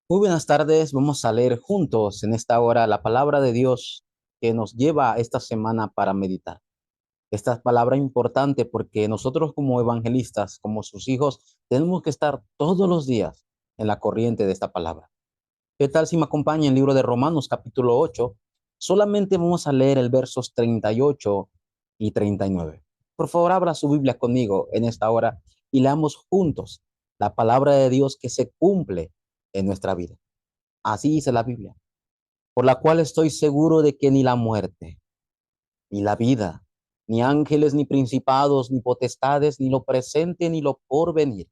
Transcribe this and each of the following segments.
Muy buenas tardes, vamos a leer juntos en esta hora la palabra de Dios que nos lleva esta semana para meditar. Esta palabra es importante porque nosotros como evangelistas, como sus hijos, tenemos que estar todos los días en la corriente de esta palabra. ¿Qué tal si me acompaña en el libro de Romanos capítulo 8? Solamente vamos a leer el versos 38 y 39. Por favor, abra su Biblia conmigo en esta hora y leamos juntos la palabra de Dios que se cumple en nuestra vida. Así dice la Biblia, por la cual estoy seguro de que ni la muerte, ni la vida, ni ángeles, ni principados, ni potestades, ni lo presente, ni lo porvenir,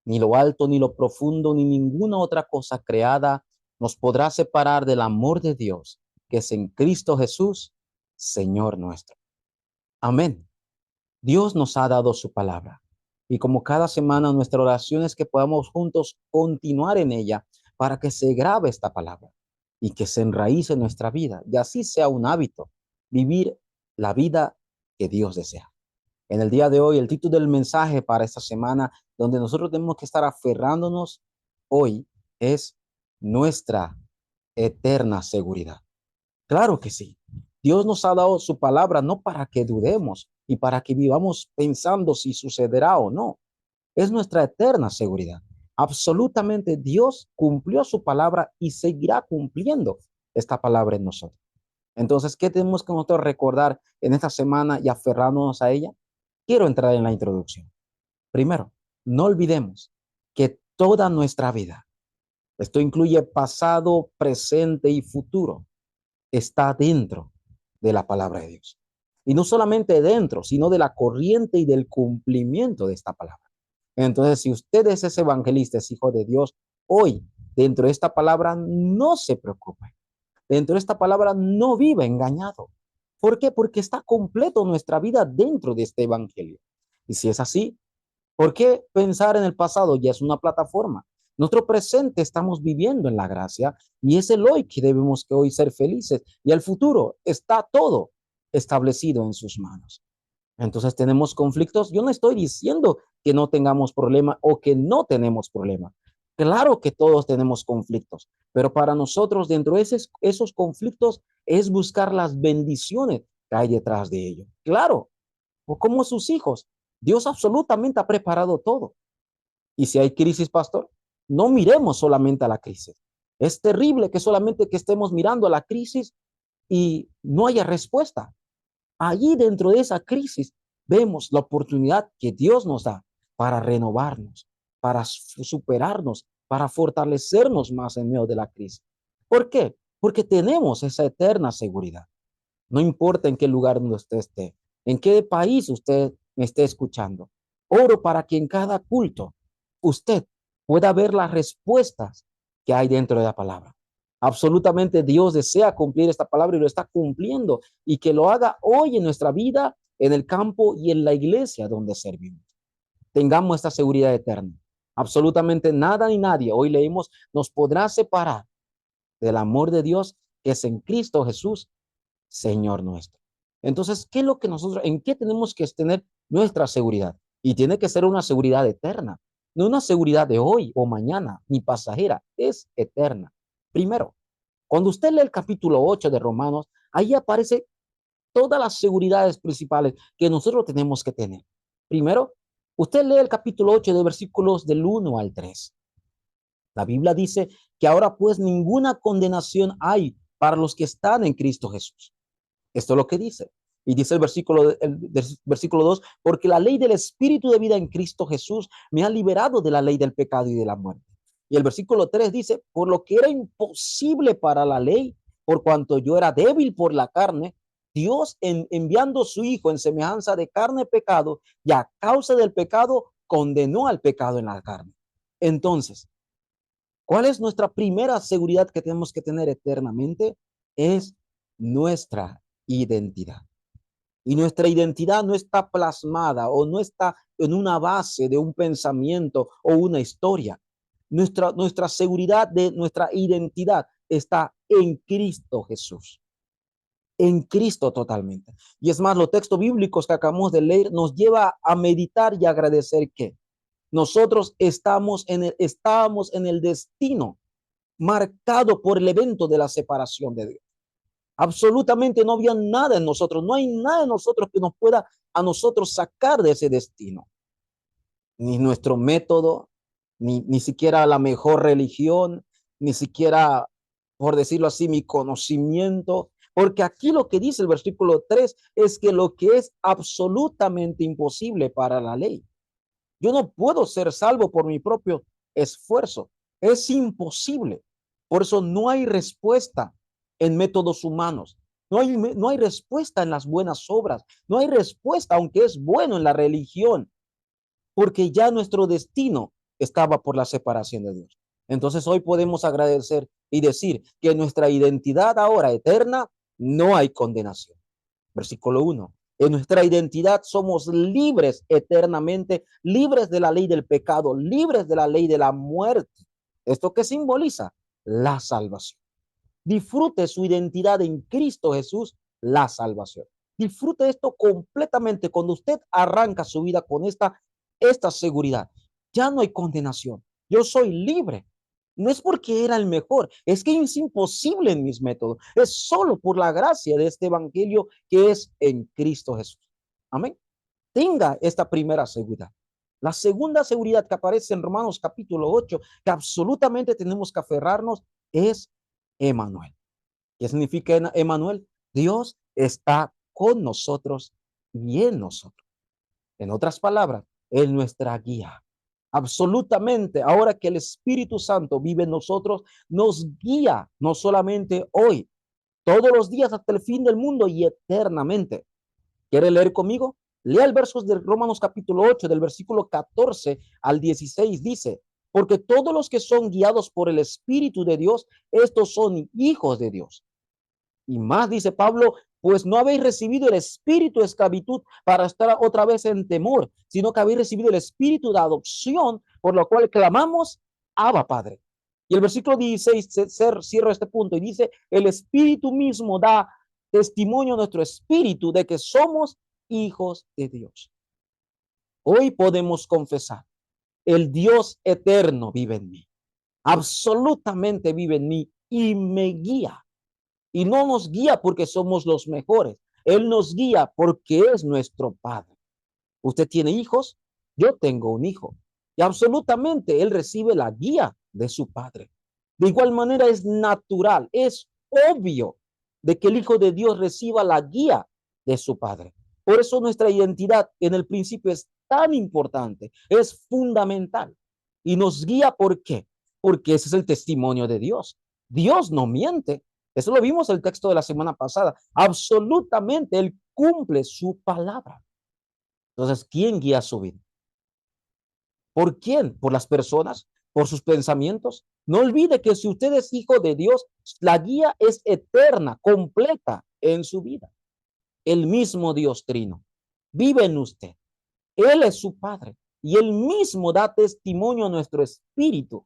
ni lo alto, ni lo profundo, ni ninguna otra cosa creada nos podrá separar del amor de Dios, que es en Cristo Jesús, Señor nuestro. Amén. Dios nos ha dado su palabra. Y como cada semana, nuestra oración es que podamos juntos continuar en ella para que se grabe esta palabra y que se enraíce en nuestra vida y así sea un hábito, vivir la vida que Dios desea. En el día de hoy, el título del mensaje para esta semana, donde nosotros tenemos que estar aferrándonos hoy, es nuestra eterna seguridad. Claro que sí. Dios nos ha dado su palabra no para que dudemos y para que vivamos pensando si sucederá o no. Es nuestra eterna seguridad. Absolutamente Dios cumplió su palabra y seguirá cumpliendo esta palabra en nosotros. Entonces, ¿qué tenemos que nosotros recordar en esta semana y aferrarnos a ella? Quiero entrar en la introducción. Primero, no olvidemos que toda nuestra vida, esto incluye pasado, presente y futuro, está dentro de la palabra de Dios. Y no solamente dentro, sino de la corriente y del cumplimiento de esta palabra. Entonces, si usted es ese evangelista, es hijo de Dios, hoy, dentro de esta palabra, no se preocupe. Dentro de esta palabra, no vive engañado. ¿Por qué? Porque está completo nuestra vida dentro de este evangelio. Y si es así, ¿por qué pensar en el pasado? Ya es una plataforma. Nuestro presente estamos viviendo en la gracia y es el hoy que debemos que hoy ser felices y el futuro está todo establecido en sus manos. Entonces tenemos conflictos. Yo no estoy diciendo que no tengamos problema o que no tenemos problema. Claro que todos tenemos conflictos, pero para nosotros dentro de esos conflictos es buscar las bendiciones que hay detrás de ello. Claro, o como sus hijos. Dios absolutamente ha preparado todo. Y si hay crisis, pastor, no miremos solamente a la crisis. Es terrible que solamente que estemos mirando a la crisis y no haya respuesta. Allí dentro de esa crisis vemos la oportunidad que Dios nos da para renovarnos, para superarnos, para fortalecernos más en medio de la crisis. ¿Por qué? Porque tenemos esa eterna seguridad. No importa en qué lugar usted esté, en qué país usted me esté escuchando. Oro para que en cada culto usted pueda ver las respuestas que hay dentro de la palabra. Absolutamente Dios desea cumplir esta palabra y lo está cumpliendo y que lo haga hoy en nuestra vida, en el campo y en la iglesia donde servimos. Tengamos esta seguridad eterna. Absolutamente nada ni nadie, hoy leímos, nos podrá separar del amor de Dios que es en Cristo Jesús, Señor nuestro. Entonces, ¿qué es lo que nosotros, en qué tenemos que tener nuestra seguridad? Y tiene que ser una seguridad eterna, no una seguridad de hoy o mañana, ni pasajera, es eterna. Primero, cuando usted lee el capítulo 8 de Romanos, ahí aparece todas las seguridades principales que nosotros tenemos que tener. Primero, usted lee el capítulo 8 de versículos del 1 al 3. La Biblia dice que ahora pues ninguna condenación hay para los que están en Cristo Jesús. Esto es lo que dice. Y dice el versículo 2, porque la ley del Espíritu de vida en Cristo Jesús me ha liberado de la ley del pecado y de la muerte. Y el versículo 3 dice, por lo que era imposible para la ley, por cuanto yo era débil por la carne, Dios enviando su Hijo en semejanza de carne pecado y a causa del pecado condenó al pecado en la carne. Entonces, ¿cuál es nuestra primera seguridad que tenemos que tener eternamente? Es nuestra identidad. Y nuestra identidad no está plasmada o no está en una base de un pensamiento o una historia. Nuestra seguridad de nuestra identidad está en Cristo Jesús. En Cristo totalmente. Y es más, los textos bíblicos que acabamos de leer nos lleva a meditar y agradecer que nosotros estábamos en el destino marcado por el evento de la separación de Dios. Absolutamente no había nada en nosotros, no hay nada en nosotros que nos pueda a nosotros sacar de ese destino. Ni nuestro método, ni siquiera la mejor religión, ni siquiera, por decirlo así, mi conocimiento. Porque aquí lo que dice el versículo 3 es que lo que es absolutamente imposible para la ley. Yo no puedo ser salvo por mi propio esfuerzo. Es imposible. Por eso no hay respuesta en métodos humanos. No hay respuesta en las buenas obras. No hay respuesta, aunque es bueno en la religión, porque ya nuestro destino estaba por la separación de Dios. Entonces hoy podemos agradecer y decir que nuestra identidad ahora eterna, no hay condenación. Versículo 1. En nuestra identidad somos libres eternamente, libres de la ley del pecado, libres de la ley de la muerte. ¿Esto qué simboliza? La salvación. Disfrute su identidad en Cristo Jesús, la salvación. Disfrute esto completamente cuando usted arranca su vida con esta seguridad. Ya no hay condenación. Yo soy libre. No es porque era el mejor, es que es imposible en mis métodos. Es solo por la gracia de este evangelio que es en Cristo Jesús. Amén. Tenga esta primera seguridad. La segunda seguridad que aparece en Romanos capítulo 8, que absolutamente tenemos que aferrarnos, es Emmanuel. ¿Qué significa Emmanuel? Dios está con nosotros y en nosotros. En otras palabras, es nuestra guía. Absolutamente, ahora que el Espíritu Santo vive en nosotros, nos guía no solamente hoy, todos los días hasta el fin del mundo y eternamente. ¿Quiere leer conmigo? Lea el verso de Romanos capítulo 8, del versículo 14 al 16, dice, porque todos los que son guiados por el Espíritu de Dios, estos son hijos de Dios. Y más dice Pablo, pues no habéis recibido el espíritu de esclavitud para estar otra vez en temor, sino que habéis recibido el espíritu de adopción, por lo cual clamamos, Abba, Padre. Y el versículo 16 cierra este punto y dice, el espíritu mismo da testimonio a nuestro espíritu de que somos hijos de Dios. Hoy podemos confesar, el Dios eterno vive en mí, absolutamente vive en mí y me guía. Y no nos guía porque somos los mejores. Él nos guía porque es nuestro Padre. ¿Usted tiene hijos? Yo tengo un hijo. Y absolutamente Él recibe la guía de su Padre. De igual manera es natural, es obvio de que el Hijo de Dios reciba la guía de su Padre. Por eso nuestra identidad en el principio es tan importante, es fundamental. Y nos guía, ¿por qué? Porque ese es el testimonio de Dios. Dios no miente. Eso lo vimos en el texto de la semana pasada. Absolutamente, Él cumple su palabra. Entonces, ¿quién guía su vida? ¿Por quién? ¿Por las personas? ¿Por sus pensamientos? No olvide que si usted es hijo de Dios, la guía es eterna, completa en su vida. El mismo Dios Trino vive en usted. Él es su Padre y Él mismo da testimonio a nuestro espíritu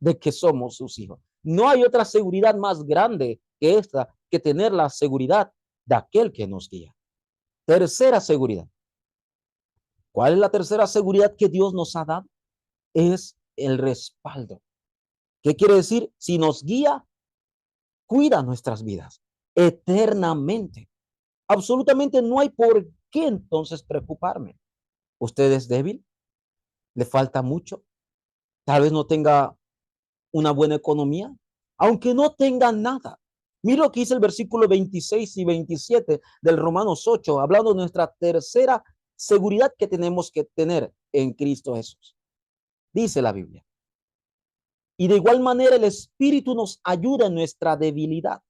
de que somos sus hijos. No hay otra seguridad más grande que esta, que tener la seguridad de aquel que nos guía. Tercera seguridad. ¿Cuál es la tercera seguridad que Dios nos ha dado? Es el respaldo. ¿Qué quiere decir? Si nos guía, cuida nuestras vidas eternamente. Absolutamente no hay por qué entonces preocuparme. ¿Usted es débil? ¿Le falta mucho? Tal vez no tenga una buena economía, aunque no tenga nada. Mira lo que dice el versículo 26 y 27 del Romanos 8, hablando de nuestra tercera seguridad que tenemos que tener en Cristo Jesús. Dice la Biblia. Y de igual manera el Espíritu nos ayuda en nuestra debilidad.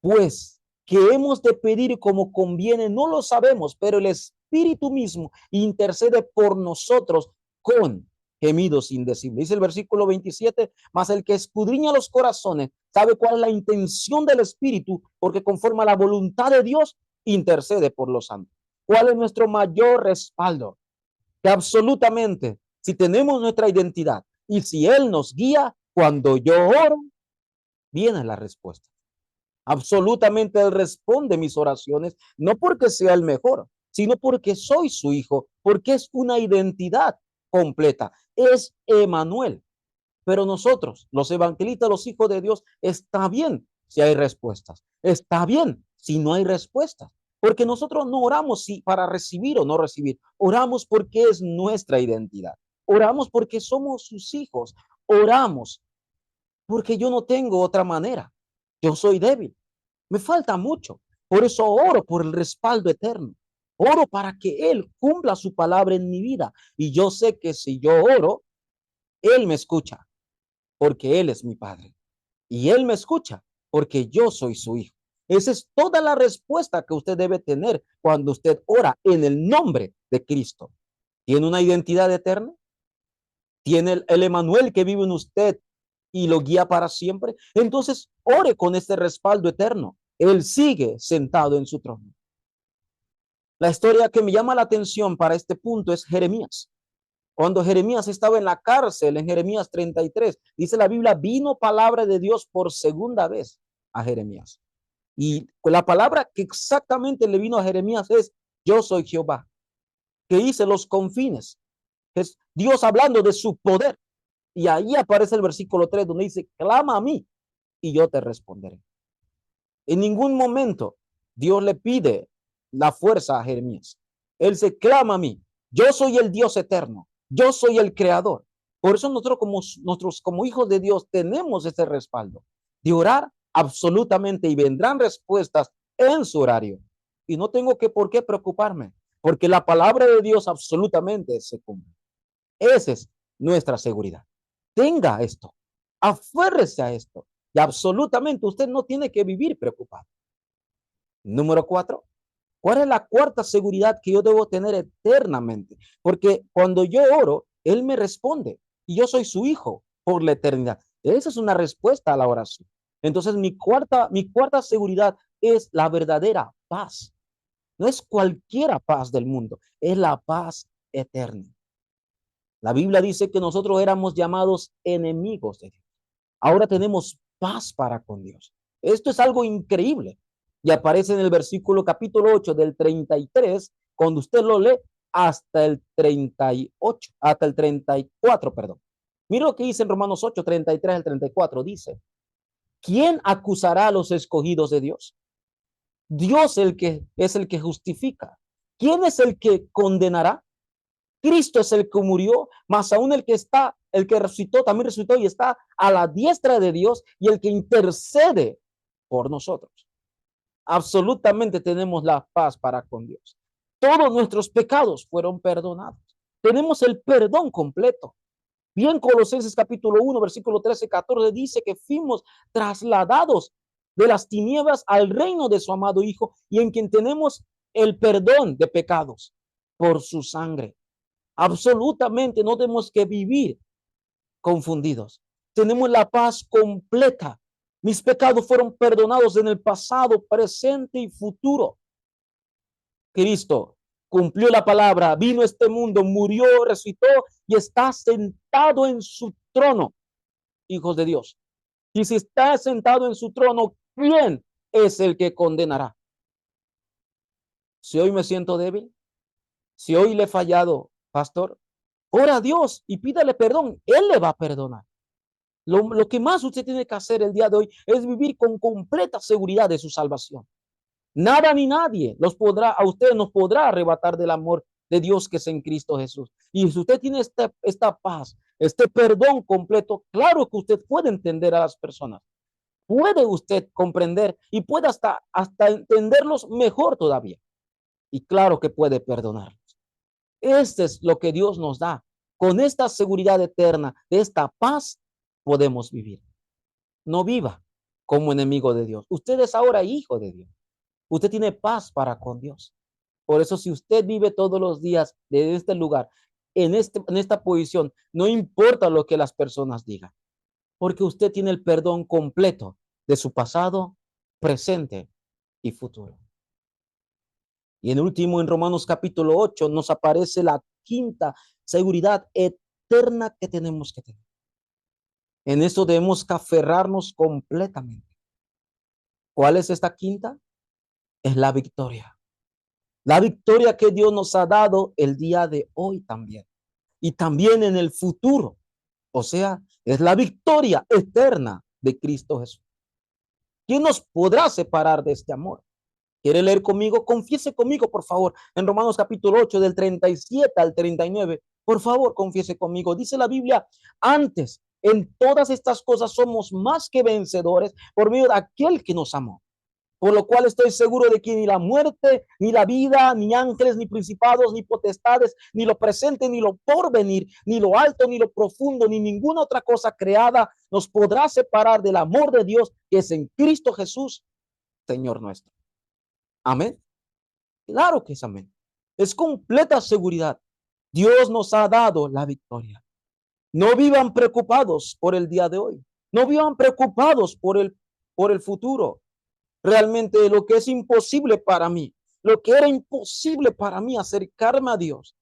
Pues que hemos de pedir como conviene, no lo sabemos, pero el Espíritu mismo intercede por nosotros con gemidos indecibles. Dice el versículo 27, mas el que escudriña los corazones sabe cuál es la intención del Espíritu, porque conforme a la voluntad de Dios intercede por los santos. ¿Cuál es nuestro mayor respaldo? Que absolutamente, si tenemos nuestra identidad y si Él nos guía, cuando yo oro, viene la respuesta. Absolutamente Él responde mis oraciones, no porque sea el mejor, sino porque soy su hijo, porque es una identidad completa. Es Emmanuel. Pero nosotros, los evangelistas, los hijos de Dios, está bien si hay respuestas. Está bien si no hay respuestas. Porque nosotros no oramos si para recibir o no recibir. Oramos porque es nuestra identidad. Oramos porque somos sus hijos. Oramos porque yo no tengo otra manera. Yo soy débil. Me falta mucho. Por eso oro por el respaldo eterno. Oro para que Él cumpla su palabra en mi vida. Y yo sé que si yo oro, Él me escucha, porque Él es mi Padre. Y Él me escucha, porque yo soy su hijo. Esa es toda la respuesta que usted debe tener cuando usted ora en el nombre de Cristo. ¿Tiene una identidad eterna? ¿Tiene el Emanuel que vive en usted y lo guía para siempre? Entonces, ore con este respaldo eterno. Él sigue sentado en su trono. La historia que me llama la atención para este punto es Jeremías. Cuando Jeremías estaba en la cárcel, en Jeremías 33, dice la Biblia, vino palabra de Dios por segunda vez a Jeremías. Y la palabra que exactamente le vino a Jeremías es, yo soy Jehová, que hice los confines. Es Dios hablando de su poder. Y ahí aparece el versículo 3 donde dice, clama a mí y yo te responderé. En ningún momento Dios le pide la fuerza a Jeremías. Él se clama a mí. Yo soy el Dios eterno. Yo soy el creador. Por eso nosotros como hijos de Dios tenemos ese respaldo de orar absolutamente y vendrán respuestas en su horario. Y no tengo por qué preocuparme, porque la palabra de Dios absolutamente se cumple. Esa es nuestra seguridad. Tenga esto, aférrese a esto y absolutamente usted no tiene que vivir preocupado. Número 4, ¿cuál es la cuarta seguridad que yo debo tener eternamente? Porque cuando yo oro, Él me responde y yo soy su hijo por la eternidad. Esa es una respuesta a la oración. Entonces, mi cuarta seguridad es la verdadera paz. No es cualquiera paz del mundo, es la paz eterna. La Biblia dice que nosotros éramos llamados enemigos de Dios. Ahora tenemos paz para con Dios. Esto es algo increíble. Y aparece en el versículo capítulo 8 del 33, cuando usted lo lee hasta el 38, hasta el 34, perdón. Mira lo que dice en Romanos 8, 33 al 34. Dice, ¿quién acusará a los escogidos de Dios? Dios es el que justifica. ¿Quién es el que condenará? Cristo es el que murió, más aún el que resucitó, también resucitó y está a la diestra de Dios y el que intercede por nosotros. Absolutamente tenemos la paz para con Dios. Todos nuestros pecados fueron perdonados. Tenemos el perdón completo. Bien, Colosenses capítulo 1, versículo 13, 14 dice que fuimos trasladados de las tinieblas al reino de su amado Hijo y en quien tenemos el perdón de pecados por su sangre. Absolutamente no tenemos que vivir confundidos. Tenemos la paz completa. Mis pecados fueron perdonados en el pasado, presente y futuro. Cristo cumplió la palabra, vino a este mundo, murió, resucitó y está sentado en su trono, hijos de Dios. Y si está sentado en su trono, ¿quién es el que condenará? Si hoy me siento débil, si hoy le he fallado, pastor, ora a Dios y pídale perdón. Él le va a perdonar. Lo que más usted tiene que hacer el día de hoy es vivir con completa seguridad de su salvación. Nada ni nadie a usted nos podrá arrebatar del amor de Dios que es en Cristo Jesús. Y si usted tiene esta paz, este perdón completo, claro que usted puede entender a las personas. Puede usted comprender y puede hasta entenderlos mejor todavía. Y claro que puede perdonarlos. Este es lo que Dios nos da. Con esta seguridad eterna, de esta paz, podemos vivir. No viva como enemigo de Dios. Usted es ahora hijo de Dios. Usted tiene paz para con Dios. Por eso, si usted vive todos los días de este lugar, en esta posición, no importa lo que las personas digan, porque usted tiene el perdón completo de su pasado, presente y futuro. Y en último, en Romanos capítulo 8, nos aparece la quinta seguridad eterna que tenemos que tener. En esto debemos que aferrarnos completamente. ¿Cuál es esta quinta? Es la victoria. La victoria que Dios nos ha dado el día de hoy también. Y también en el futuro. O sea, es la victoria eterna de Cristo Jesús. ¿Quién nos podrá separar de este amor? ¿Quiere leer conmigo? Confiese conmigo, por favor, en Romanos capítulo 8, del 37 al 39. Por favor, confiese conmigo. Dice la Biblia, antes, en todas estas cosas somos más que vencedores por medio de aquel que nos amó. Por lo cual estoy seguro de que ni la muerte, ni la vida, ni ángeles, ni principados, ni potestades, ni lo presente, ni lo porvenir, ni lo alto, ni lo profundo, ni ninguna otra cosa creada nos podrá separar del amor de Dios que es en Cristo Jesús, Señor nuestro. Amén. Claro que es amén. Es completa seguridad. Dios nos ha dado la victoria. No vivan preocupados por el día de hoy. No vivan preocupados por el futuro. Realmente lo que es imposible para mí, lo que era imposible para mí acercarme a Dios,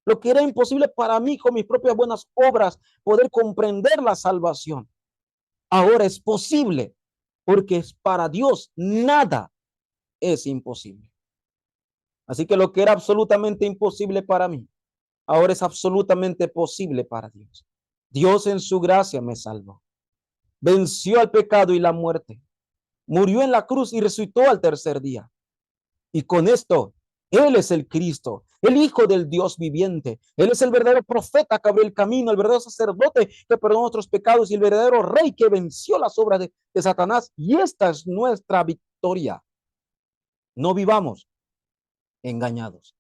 lo que era imposible para mí con mis propias buenas obras poder comprender la salvación, ahora es posible, porque es para Dios nada es imposible. Así que lo que era absolutamente imposible para mí, ahora es absolutamente posible para Dios. Dios en su gracia me salvó, venció al pecado y la muerte, murió en la cruz y resucitó al tercer día. Y con esto, Él es el Cristo, el Hijo del Dios viviente. Él es el verdadero profeta que abrió el camino, el verdadero sacerdote que perdonó nuestros pecados y el verdadero rey que venció las obras de Satanás. Y esta es nuestra victoria. No vivamos engañados.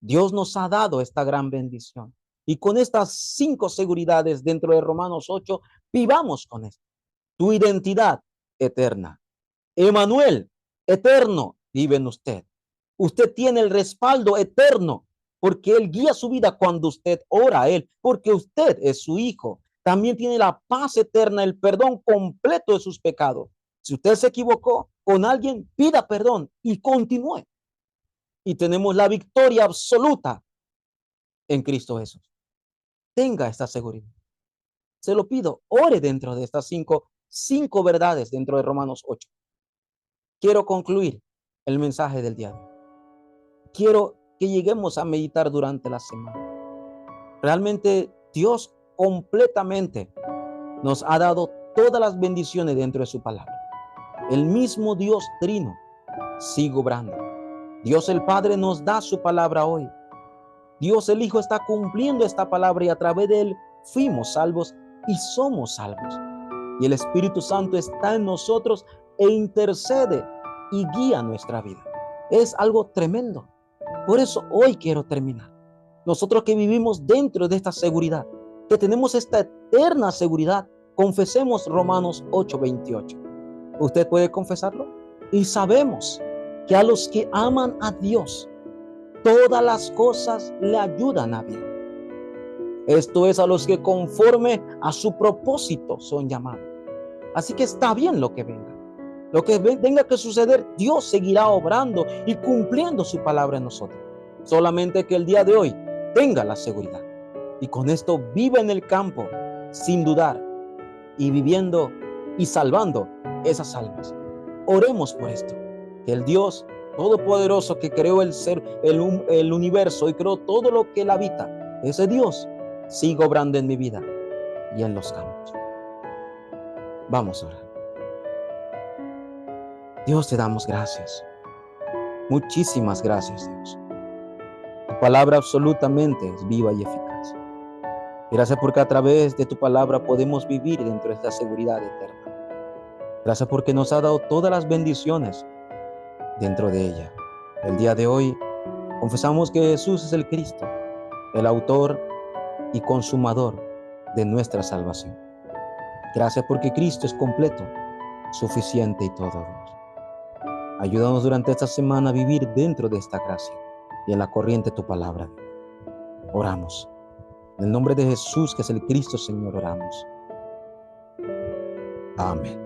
Dios nos ha dado esta gran bendición. Y con estas 5 seguridades dentro de Romanos 8, vivamos con esto. Tu identidad eterna. Emanuel, eterno, vive en usted. Usted tiene el respaldo eterno porque Él guía su vida cuando usted ora a Él, porque usted es su hijo. También tiene la paz eterna, el perdón completo de sus pecados. Si usted se equivocó con alguien, pida perdón y continúe. Y tenemos la victoria absoluta en Cristo Jesús. Tenga esta seguridad. Se lo pido, ore dentro de estas cinco verdades dentro de Romanos 8. Quiero concluir el mensaje del día de hoy. Quiero que lleguemos a meditar durante la semana. Realmente Dios completamente nos ha dado todas las bendiciones dentro de su palabra. El mismo Dios trino sigue obrando. Dios el Padre nos da su palabra hoy. Dios el Hijo está cumpliendo esta palabra y a través de Él fuimos salvos y somos salvos. Y el Espíritu Santo está en nosotros e intercede y guía nuestra vida. Es algo tremendo. Por eso hoy quiero terminar. Nosotros que vivimos dentro de esta seguridad, que tenemos esta eterna seguridad, confesemos Romanos 8:28. ¿Usted puede confesarlo? Y sabemos que a los que aman a Dios, todas las cosas le ayudan a bien. Esto es a los que conforme a su propósito son llamados. Así que está bien lo que venga. Lo que tenga que suceder, Dios seguirá obrando y cumpliendo su palabra en nosotros. Solamente que el día de hoy tenga la seguridad. Y con esto viva en el campo sin dudar y viviendo y salvando esas almas. Oremos por esto. Que el Dios Todopoderoso que creó el universo y creó todo lo que él habita, ese Dios siga obrando en mi vida y en los campos. Vamos a orar. Dios, te damos gracias. Muchísimas gracias, Dios. Tu palabra absolutamente es viva y eficaz. Gracias porque a través de tu palabra podemos vivir dentro de esta seguridad eterna. Gracias porque nos ha dado todas las bendiciones dentro de ella. El día de hoy confesamos que Jesús es el Cristo, el autor y consumador de nuestra salvación. Gracias porque Cristo es completo, suficiente y todo, Dios. Ayúdanos durante esta semana a vivir dentro de esta gracia y en la corriente de tu palabra. Oramos. En el nombre de Jesús, que es el Cristo, Señor, oramos. Amén.